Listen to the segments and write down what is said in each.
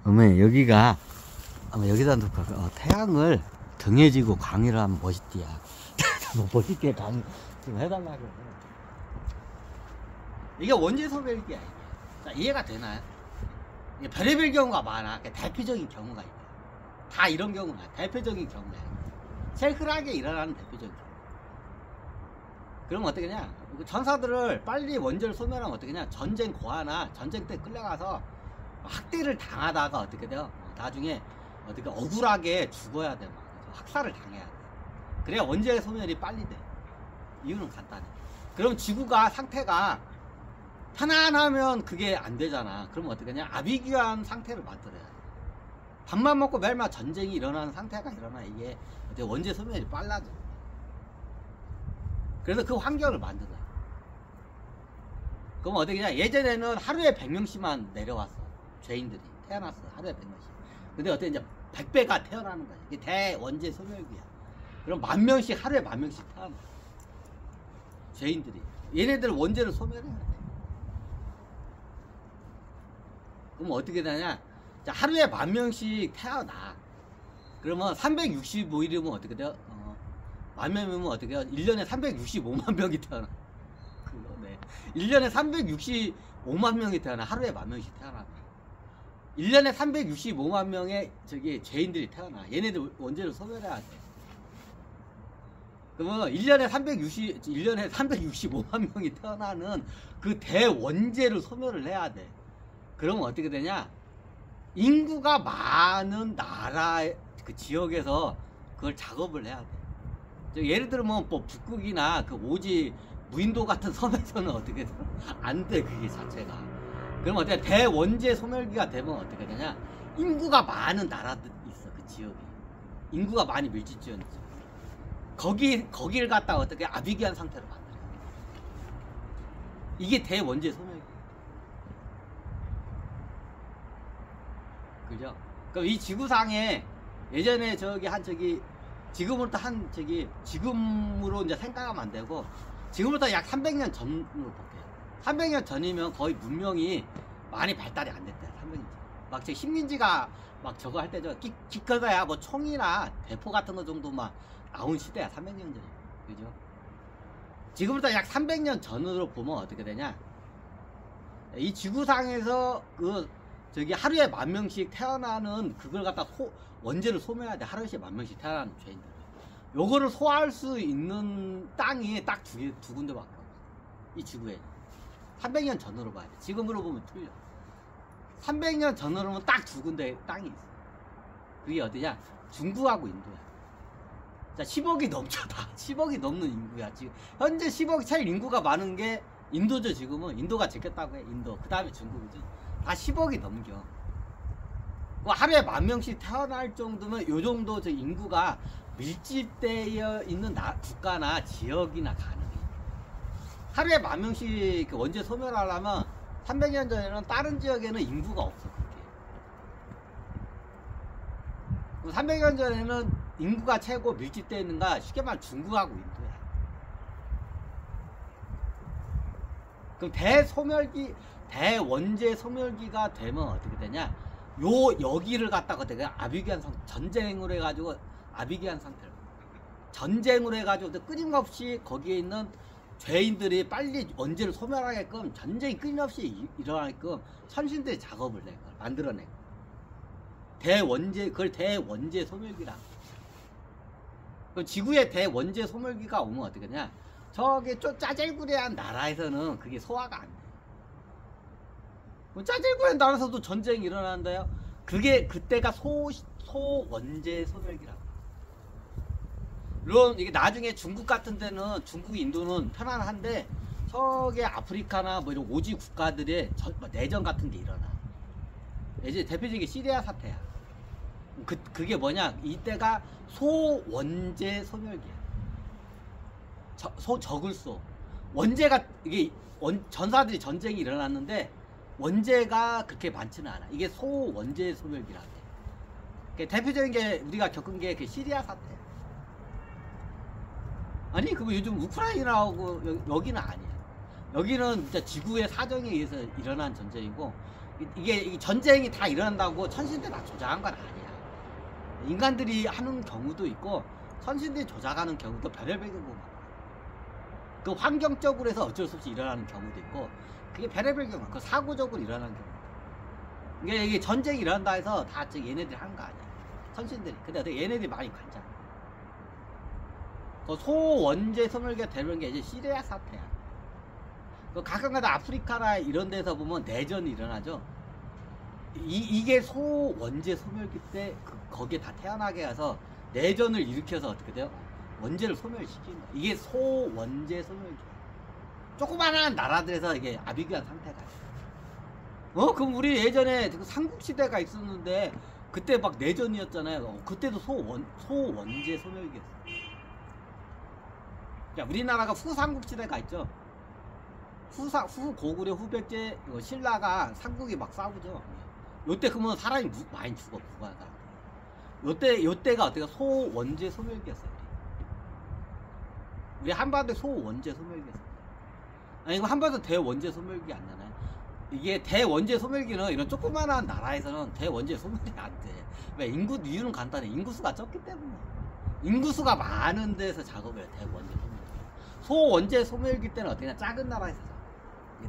어머니 여기가 아마 여기다 놓고 태양을 등에 지고 강의를 하면 멋있디야. 뭐 멋있게 강의 좀 해달라고. 이게 원재 소멸기야. 자, 이해가 되나요? 이게 별의별 경우가 많아. 대표적인 경우가 있네. 다 이런 경우가 대표적인 경우야. 제일 흔하게 일어나는 대표적인 경우. 그러면 어떻게 냐 전사들을 빨리 원재를 소멸하면 어떻게 냐 전쟁 고아나 전쟁 때 끌려가서 학대를 당하다가 어떻게 돼요? 나중에 어떻게 억울하게 죽어야 돼. 학살을 당해야 돼. 그래야 원재 소멸이 빨리 돼. 이유는 간단해. 그럼 지구가 상태가 편안하면 그게 안 되잖아. 그러면 어떻게 하냐? 아비규환 상태를 만들어야 돼. 밥만 먹고 매일마다 전쟁이 일어나는 상태가 일어나. 이게 원재 소멸이 빨라져. 그래서 그 환경을 만들어요. 그럼 어떻게 하냐? 예전에는 하루에 100명씩만 내려왔어. 죄인들이 태어났어. 하루에 100명씩. 근데 어떻게 이제 100배가 태어나는 거야. 이게 대원재 소멸기야. 그럼 10,000명씩 하루에 10,000명씩 태어나. 죄인들이. 얘네들 원재를 소멸해야 돼. 그럼 어떻게 되냐? 자, 하루에 10,000명씩 태어나. 그러면 365일이면 어떻게 돼요? 10,000명이면 어떻게 해요? 1년에 365만 명이 태어나. 네. 1년에 365만 명이 태어나. 하루에 10,000명씩 태어나. 1년에 365만 명의 죄인들이 태어나. 얘네들 원재를 소멸해야 돼. 그러면 1년에 365만 명이 태어나는 그 대원재를 소멸을 해야 돼. 그러면 어떻게 되냐? 인구가 많은 나라 그 지역에서 그걸 작업을 해야 돼. 예를 들면 뭐 북극이나 그 오지 무인도 같은 섬에서는 어떻게 돼? 안 돼, 그게 자체가. 그럼 어떻게 대원재 소멸기가 되면 어떻게 되냐? 인구가 많은 나라들이 있어, 그 지역에. 인구가 많이 밀집 지역이 있어. 거기를 갖다가 어떻게 아비규환 상태로 만들어. 이게 대원재 소멸기. 그죠? 그럼 이 지구상에 예전에 지금으로 이제 생각하면 안 되고, 지금부터 약 300년 전으로 볼게요. 300년 전이면 거의 문명이 많이 발달이 안 됐대요. 300년 전. 막 식민지가 막 저거 할 때죠. 기껏해야 뭐 총이나 대포 같은 거 정도만 나온 시대야. 300년 전이. 그죠? 지금부터 약 300년 전으로 보면 어떻게 되냐? 이 지구상에서 하루에 10,000명씩 태어나는 그걸 갖다 원재를 소멸해야 돼. 하루에 10,000명씩 태어나는 죄인들. 요거를 소화할 수 있는 땅이 딱 두 군데밖에 없어. 이 지구에. 300년 전으로 봐야 돼. 지금으로 보면 틀려. 300년 전으로 보면 딱 두 군데 땅이 있어. 그게 어디냐? 중국하고 인도야. 자, 10억이 넘죠, 다. 10억이 넘는 인구야. 지금 현재 10억 제일 인구가 많은 게 인도죠. 지금은 인도가 제꼈다고 해. 인도. 그 다음에 중국이죠. 다 10억이 넘겨. 하루에 10,000명씩 태어날 정도면 요 정도 인구가 밀집되어 있는 국가나 지역이나 가능해. 하루에 10,000명씩 원재 소멸하려면 300년 전에는 다른 지역에는 인구가 없어. 그렇게. 300년 전에는 인구가 최고 밀집되어 있는가 쉽게 말하면 중국하고 인도야. 그럼 대원재 소멸기가 되면 어떻게 되냐? 여기를 갖다가 내가 아비규환 상태, 전쟁으로 해가지고 아비규환 상태로. 전쟁으로 해가지고 끊임없이 거기에 있는 죄인들이 빨리 원재를 소멸하게끔 전쟁이 끊임없이 일어나게끔 선신들이 작업을 내, 만들어내. 그걸 대원재 소멸기라. 그럼 지구에 대원재 소멸기가 오면 어떻게 되냐? 저게 좀 짜잘구레한 나라에서는 그게 소화가 안 돼. 짜잘구레한 나라에서도 전쟁이 일어나는데요. 그때가 소원재 소멸기라고. 물론 이게 나중에 중국 같은 데는 인도는 편안한데 저게 아프리카나 뭐 이런 오지 국가들의 내전 같은 게 일어나. 이제 대표적인 시리아 사태야. 그게 뭐냐? 이때가 소원재 소멸기야. 적을소. 원재가 이게 전사들이 전쟁이 일어났는데 원재가 그렇게 많지는 않아. 이게 소원재 소멸기라 해. 대표적인 게 우리가 겪은 게 그 시리아 사태. 아니 그거 요즘 우크라이나하고 여기는 아니야. 여기는 진짜 지구의 사정에 의해서 일어난 전쟁이고 이게 전쟁이 다 일어난다고 천신들 다 조작한 건 아니야. 인간들이 하는 경우도 있고 천신들이 조작하는 경우도 별의별 경우가 많아. 그 환경적으로 해서 어쩔 수 없이 일어나는 경우도 있고 그게 별의별 경우, 그 사고적으로 일어나는 경우. 이게 전쟁이 일어난다 해서 다 얘네들이 하는 거 아니야. 천신들이. 근데 얘네들이 많이 관장. 그 소원제 소멸기가 되는 게 이제 시리아 사태야. 그 가끔가다 아프리카나 이런 데서 보면 내전이 일어나죠. 이게 소원제 소멸기 때 거기에 다 태어나게 해서 내전을 일으켜서 어떻게 돼요? 원제를 소멸시킨다. 이게 소원제 소멸기. 조그마한 나라들에서 이게 아비규환 상태가 있어. 그럼 우리 예전에 삼국시대가 있었는데 그때 막 내전이었잖아요. 그때도 소원제 소멸기였어. 우리나라가 후삼국시대가 있죠. 후고구려 후백제 신라가 삼국이 막 싸우죠. 요때 그러면 사람이 많이 죽어. 요때가 어때가 소원제 소멸기였어요. 우리 한반도 소원제 소멸기였어요. 아니 이거 한반도 대원제 소멸기 안 나나요? 이게 대원제 소멸기는 이런 조그만한 나라에서는 대원제 소멸이 안 돼. 왜? 이유는 간단해. 인구수가 적기 때문에. 인구수가 많은 데서 작업을 해. 대원제 소멸기. 소원제 소멸기 때는 어떻게 냐 작은 나라에서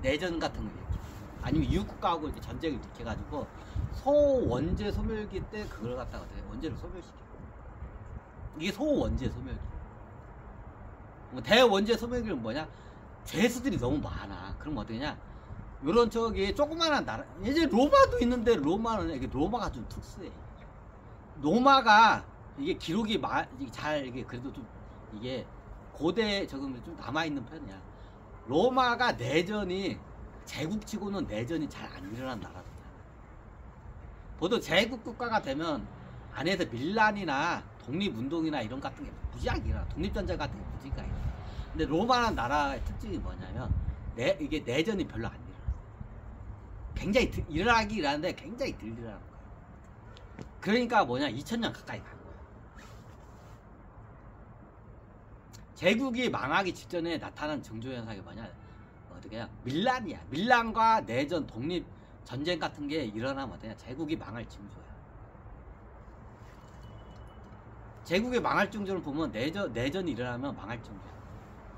내전 같은 거 일으켜. 아니면 이웃국가하고 이렇게 전쟁을 일으켜가지고 소원제 소멸기 때 그걸 갖다가 어떻게 원제를 소멸시켜. 이게 소원제 소멸기. 대원제 소멸기는 뭐냐? 죄수들이 너무 많아. 그럼 어떻게냐? 요런 조그만한 나라, 이제 로마도 있는데 로마는 이게 로마가 좀 특수해. 로마가 이게 기록이 이게 그래도 좀 이게 고대 적으면 좀 남아있는 편이야. 로마가 내전이 제국치고는 내전이 잘 안 일어난 나라거든. 보통 제국 국가가 되면 안에서 밀란이나 독립운동이나 이런 같은 게 무지하게 일어나. 독립전쟁 같은 게 무지하게 일어나. 근데 로마라는 나라의 특징이 뭐냐면 이게 내전이 별로 안 일어나. 굉장히 일어나긴 일어나는데 굉장히 덜 일어나는 거야. 그러니까 2000년 가까이 간 거야. 제국이 망하기 직전에 나타난 징조현상이 어떻게 해야? 밀란이야. 밀란과 내전, 독립, 전쟁 같은 게 일어나면 어떠냐? 제국이 망할 징조야. 제국이 망할 징조를 보면 내전이 일어나면 망할 징조야.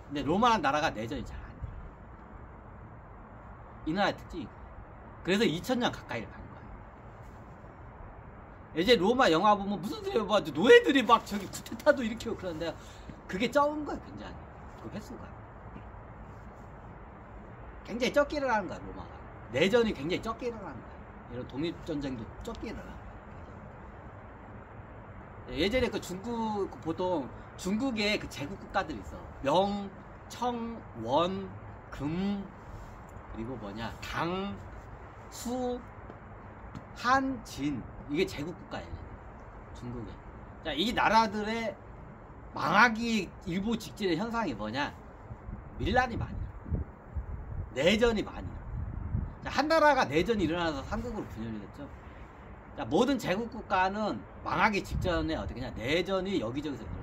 근데 로마라는 나라가 내전이 잘 안 돼. 이 나라의 특징이. 그래서 2000년 가까이 간 거야. 이제 로마 영화 보면 무슨 소리 봐. 노예들이 막 쿠데타도 일으키고 그러는데 그게 적은 거야, 굉장히. 그 횟수가. 굉장히 적게 일어나는 거야, 로마가. 내전이 굉장히 적게 일어나는 거야. 이런 독립전쟁도 적게 일어나. 예전에 보통 중국에 제국 국가들이 있어. 명, 청, 원, 금, 그리고 당, 수, 한, 진. 이게 제국 국가예요, 중국에. 자, 이 나라들의 망하기 일보 직전의 현상이 밀란이 많이 일어나. 내전이 많이 일어나. 자, 한 나라가 내전이 일어나서 삼국으로 분열이 됐죠. 자, 모든 제국 국가는 망하기 직전에 어떻게냐? 내전이 여기저기서 일어나.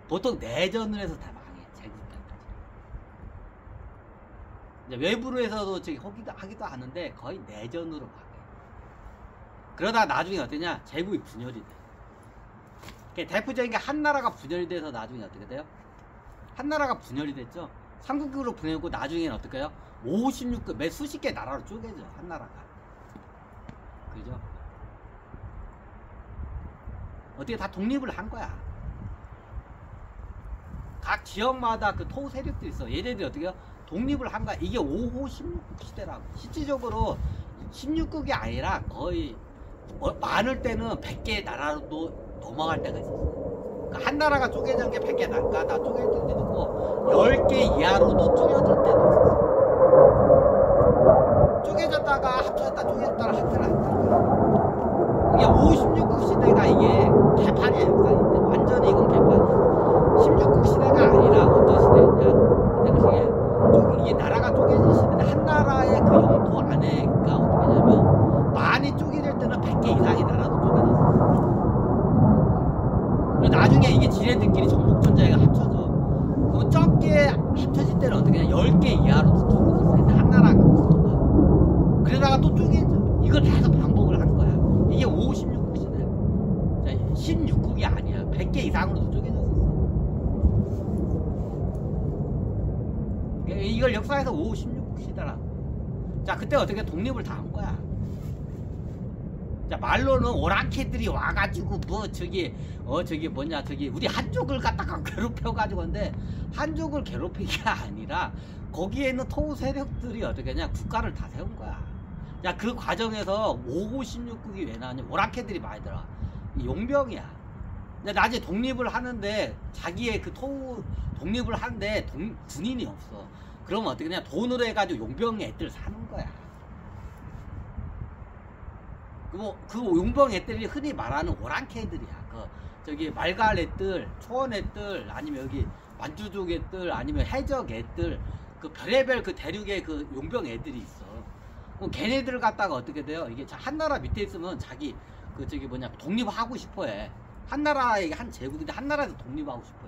보통 내전을 해서 다 망해, 제국 국가까지. 외부로 해서도 하기도 하는데 거의 내전으로 망해. 그러다 나중에 어떠냐? 제국이 분열이 돼. 대표적인 게 한 나라가 분열이 돼서 나중에 어떻게 돼요? 한 나라가 분열이 됐죠. 삼국으로 분열고 나중에는 어떻게 해요? 56개, 몇 수십 개 나라로 쪼개져, 한 나라가. 그죠? 어떻게 다 독립을 한 거야. 각 지역마다 그 토 세력들이 있어. 얘네들이 어떻게 해요? 독립을 한 거야. 이게 5호 16국 시대라고. 실질적으로 16국이 아니라 거의 많을 때는 100개의 나라로도 넘어갈 때가 있었어. 그러니까 한 나라가 쪼개진 게 100개 나가 다 쪼개질 때도 있고 10개 이하로도 쪼개질 때도 있었어. 쪼개졌다가 합쳐졌다 쪼개졌다가 합쳐졌다. 이게 5, 16국 시대가 이게 개판이야. 역사인데 완전히 이건 개판이야. 16국 시대가 아니라 어떤 시대였냐. 근데 이게 나라가 쪼개진 시대인데 한 나라의 그 영토 안에가 어떻게 되냐면 많이 쪼개질 때는 100개 이상의 나라도 쪼개졌어. 그리고 나중에 이게 지네들끼리 정복전쟁이 합쳐져. 그럼 적게 합쳐질 때는 어떻게 되냐. 10개 이하로도 쪼개졌어. 한 나라 국토가. 그러다가 또 쪼개져. 이걸 계속 반복을 한 거야. 이게 5, 16국 시대야. 16국이 아니야. 100개 이상으로도 쪼개졌었어. 이걸 역사에서 5, 16국 시대라고. 자, 그때 어떻게 독립을 다 한 거야. 자, 말로는 오랑캐들이 와가지고 뭐 저기 뭐냐 저기 우리 한족을 갖다가 괴롭혀가지고 근데 한족을 괴롭힌 게 아니라 거기에 있는 토우 세력들이 어떻게 하냐 국가를 다 세운 거야. 자, 그 과정에서 5호 16국이 왜 나왔냐. 오랑캐들이 많이 들어. 용병이야. 근데 나중에 독립을 하는데 자기의 그 토우 독립을 하는데 군인이 없어. 그러면 어떻게 하냐 돈으로 해가지고 용병 애들 사는 거야. 그 용병 애들이 흔히 말하는 오랑캐 애들이야. 저기 말갈 애들, 초원 애들, 아니면 여기 만주족 애들, 아니면 해적 애들, 그 별의별 그 대륙에 그 용병 애들이 있어. 그럼 걔네들 갖다가 어떻게 돼요? 이게 한나라 밑에 있으면 자기 그 저기 뭐냐 독립하고 싶어 해. 한나라의 한 제국인데 한나라에서 독립하고 싶어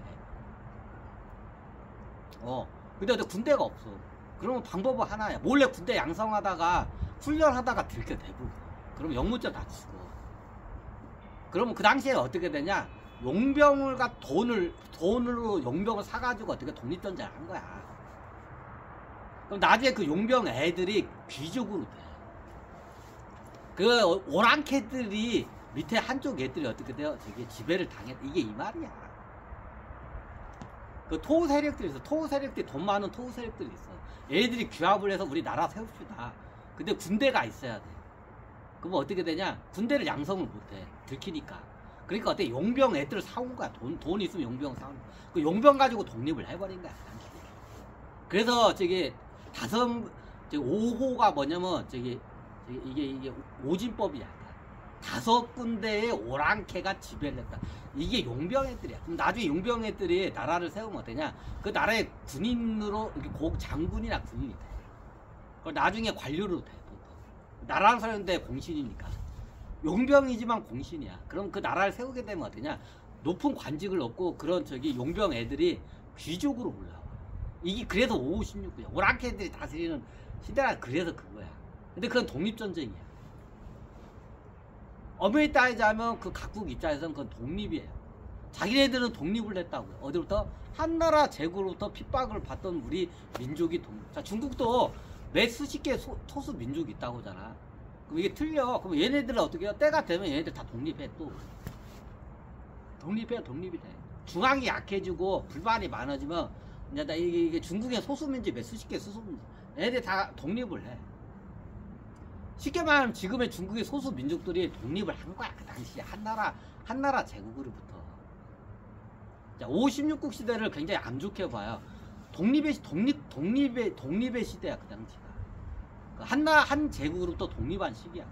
해. 근데 군대가 없어. 그러면 방법은 하나야. 몰래 군대 양성하다가 훈련하다가 들켜 대부분. 그러면 영무죄 다 죽어. 그러면 그 당시에 어떻게 되냐? 용병을 돈으로 용병을 사가지고 어떻게 독립전쟁을 한 거야. 그럼 나중에 그 용병 애들이 귀족으로 돼. 그 오랑캐들이 밑에 한쪽 애들이 어떻게 돼요? 저기 지배를 당했다. 이게 이 말이야. 그 토우 세력들이 있어. 토우 세력들이 돈 많은 토우 세력들이 있어. 얘들이 규합을 해서 우리 나라 세웁시다. 근데 군대가 있어야 돼. 그러면 어떻게 되냐? 군대를 양성을 못해. 들키니까. 그러니까 어때? 용병 애들을 사온 거야. 돈 있으면 용병 사온 거야. 그 용병 가지고 독립을 해버린 거야. 그래서 저기 5호가 뭐냐면 이게 오진법이야. 5군데의 오랑캐가 지배를 했다. 이게 용병 애들이야. 그럼 나중에 용병 애들이 나라를 세우면 어떠냐? 그 나라의 군인으로 장군이나 군인이 돼. 그 나중에 관료로 돼. 나라를 세우는데 공신이니까. 용병이지만 공신이야. 그럼 그 나라를 세우게 되면 어떠냐? 높은 관직을 얻고 그런 저기 용병 애들이 귀족으로 올라와. 이게 그래서 5, 16구야. 오랑캐 애들이 다스리는 시대가 그래서 그거야. 근데 그건 독립전쟁이야. 엄밀히 따지자면 그 각국 입장에서는 그건 독립이에요. 자기네들은 독립을 했다고요. 어디로부터? 한나라 제국으로부터 핍박을 받던 우리 민족이 독립. 자, 중국도 몇 수십 개 토수 민족이 있다고 하잖아. 그럼 이게 틀려. 그럼 얘네들은 어떻게 해요? 때가 되면 얘네들 다 독립해 또. 독립이 돼. 중앙이 약해지고 불만이 많아지면 이제 이게 중국의 소수민족 몇 수십 개 소수민족 얘네들 다 독립을 해. 쉽게 말하면 지금의 중국의 소수 민족들이 독립을 한 거야. 그 당시에 한나라 제국으로부터. 자, 5, 16국 시대를 굉장히 안 좋게 봐요. 독립의 시대야 그 당시가. 한 제국으로부터 독립한 시기야.